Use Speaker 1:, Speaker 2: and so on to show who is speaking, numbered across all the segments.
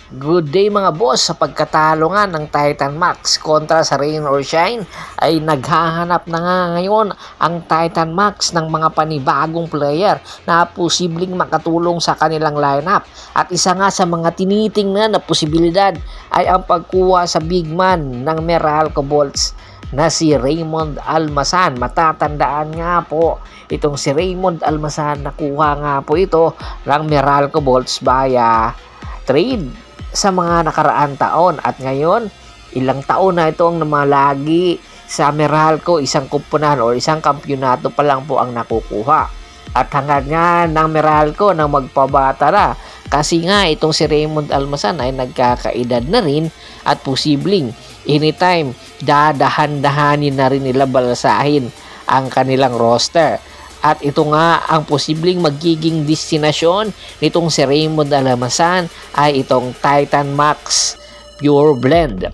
Speaker 1: Good day mga boss, sa pagkatalo nga ng Titan Max kontra sa Rain or Shine ay naghahanap na nga ngayon ang Titan Max ng mga panibagong player na posibleng makatulong sa kanilang lineup. At isa nga sa mga tinitingnan na posibilidad ay ang pagkuha sa big man ng Meralco Bolts na si Raymond Almasan. Matatandaan nga po itong si Raymond Almasan, nakuha nga po ito ng Meralco Bolts via trade sa mga nakaraan taon, at ngayon ilang taon na itong namalagi sa Meralco, isang kupunan o isang kampyonato pa lang po ang nakukuha. At hangad nga ng Meralco na magpabata na, kasi nga itong si Raymond Almasan ay nagkakaedad na rin at posibleng anytime dadahan-dahanin na rin nila balasahin ang kanilang roster. At ito nga ang posibleng magiging destinasyon nitong si Raymond Almasan ay itong Titan Max Pure Blend.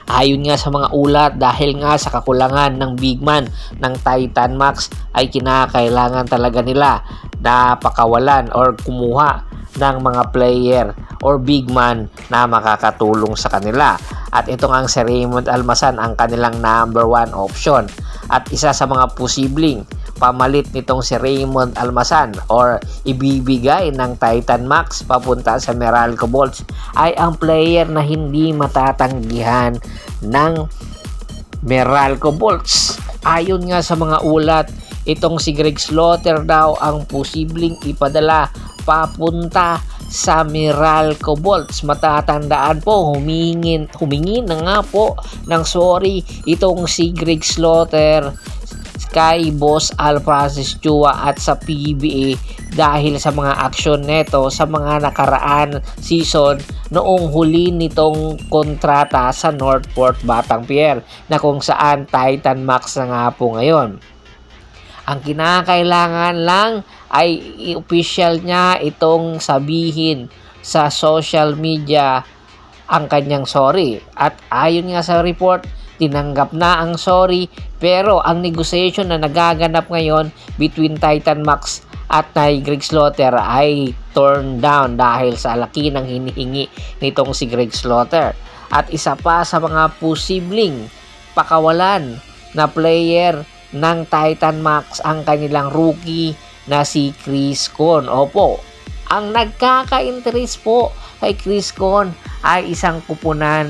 Speaker 1: Ayon nga sa mga ulat, dahil nga sa kakulangan ng big man ng Titan Max ay kinakailangan talaga nila na pakawalan or kumuha ng mga player or big man na makakatulong sa kanila. At ito nga ang si Raymond Almasan ang kanilang number 1 option. At isa sa mga posibleng pamalit nitong si Raymond Almasan or ibibigay ng Titan Max papunta sa Meralco Bolts ay ang player na hindi matatanggihan ng Meralco Bolts. Ayon nga sa mga ulat, itong si Greg Slaughter daw ang posibleng ipadala papunta sa Meralco Bolts. Matatandaan po, humingi na nga po ng sorry itong si Greg Slaughter kay Boss Al Francis Chua at sa PBA dahil sa mga aksyon neto sa mga nakaraan season noong huli nitong kontrata sa Northport Batangpier, na kung saan Titan Max na nga po ngayon. Ang kinakailangan lang ay official niya itong sabihin sa social media ang kanyang sorry. At ayon nga sa report, tinanggap na ang sorry, pero ang negotiation na nagaganap ngayon between Titan Max at Greg Slaughter ay turned down dahil sa laki ng hinihingi nitong si Greg Slaughter. At isa pa sa mga posibleng pakawalan na player ng Titan Max ang kanilang rookie na si Chris Con. Opo, ang nagkaka-interest po kay Chris Con ay isang kupunan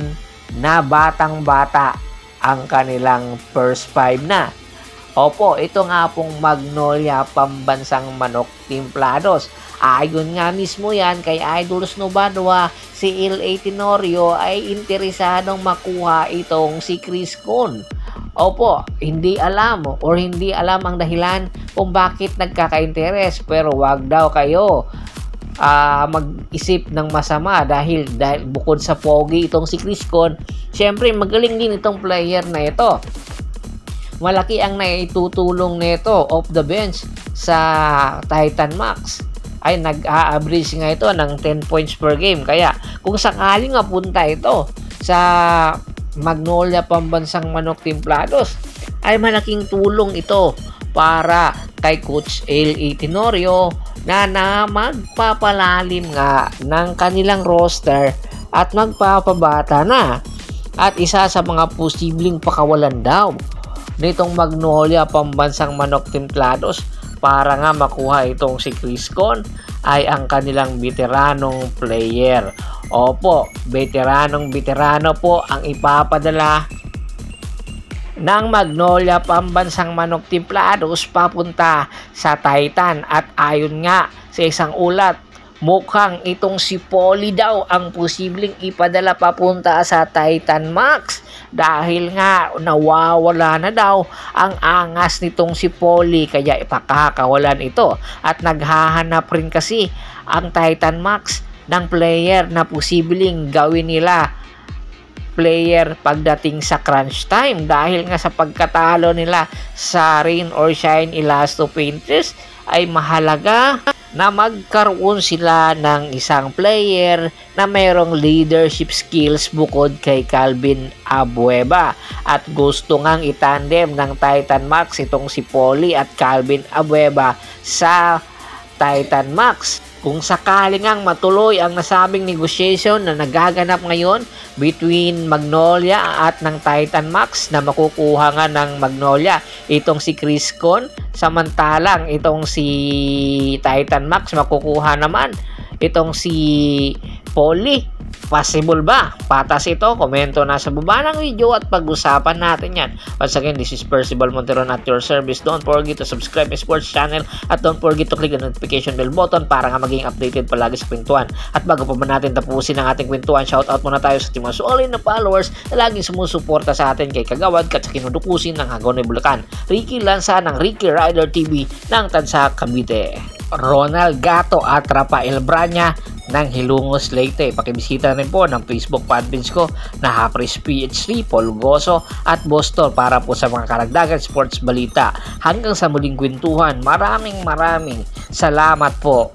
Speaker 1: na batang-bata ang kanilang first 5 na. Opo, ito nga pong Magnolia Pambansang Manok Timplados. Ayon nga mismo yan kay Idol Snowbadwa, si L.A. Tenorio ay interesadong makuha itong si Chris Con. Opo, hindi alam ang dahilan kung bakit nagkaka-interes, pero wag daw kayo mag-isip ng masama dahil bukod sa pogi itong si Chris Con, syempre magaling din itong player na ito. Malaki ang naitutulong nito off the bench sa Titan Max. Ay nag-a-average nga ito ng 10 points per game. Kaya kung sakaling mapunta ito sa Magnolia Pambansang Manok Timplados, ay malaking tulong ito para kay Coach L.A. Tenorio na magpapalalim nga ng kanilang roster at magpapabata na. At isa sa mga posibleng pakawalan daw nitong Magnolia Pambansang Manok Timplados para nga makuha itong si Chris Con ay ang kanilang veteranong player. Opo, veteranong po ang ipapadala ng Magnolia Pambansang Manok Timplados papunta sa Titan. At ayon nga sa isang ulat, mukhang itong si Polly daw ang posibleng ipadala papunta sa Titan Max dahil nga nawawala na daw ang angas nitong si Polly, kaya ipakakawalan ito. At naghahanap rin kasi ang Titan Max ng player na posibleng gawin nila player pagdating sa crunch time, dahil nga sa pagkatalo nila sa Rain or Shine Elasto Painters ay mahalaga na magkaroon sila ng isang player na mayroong leadership skills bukod kay Calvin Abueva. At gusto ngang itandem ng Titan Max itong si Polly at Calvin Abueva sa Titan Max. Kung sakaling ang matuloy ang nasabing negotiation na nagaganap ngayon between Magnolia at ng Titan Max na makukuha nga ng Magnolia itong si Chris Con, samantalang itong si Titan Max makukuha naman itong si Polly. Possible ba? Patas ito? Komento na sa baba ng video at pag-usapan natin yan. Once again, this is Percival Monteron at your service. Don't forget to subscribe my sports channel at don't forget to click the notification bell button para nga maging updated palagi sa kwentuhan. At bago pa ba natin tapusin ang ating kwentuhan, shoutout muna tayo sa mga solid na followers na laging sumusuporta sa atin kay Kagawad kat sa kinudukusin ng Hagonoy Bulacan, Ricky Lanza ng Ricky Rider TV ng Tansa Cavite, Ronald Gato at Rafael Branya ng Hilongos Leyte. Pakibisita rin po ng Facebook fanpage ko na Hapris PH3, Paul Goso at Boston para po sa mga karagdagan sports balita. Hanggang sa muling kwentuhan, maraming salamat po.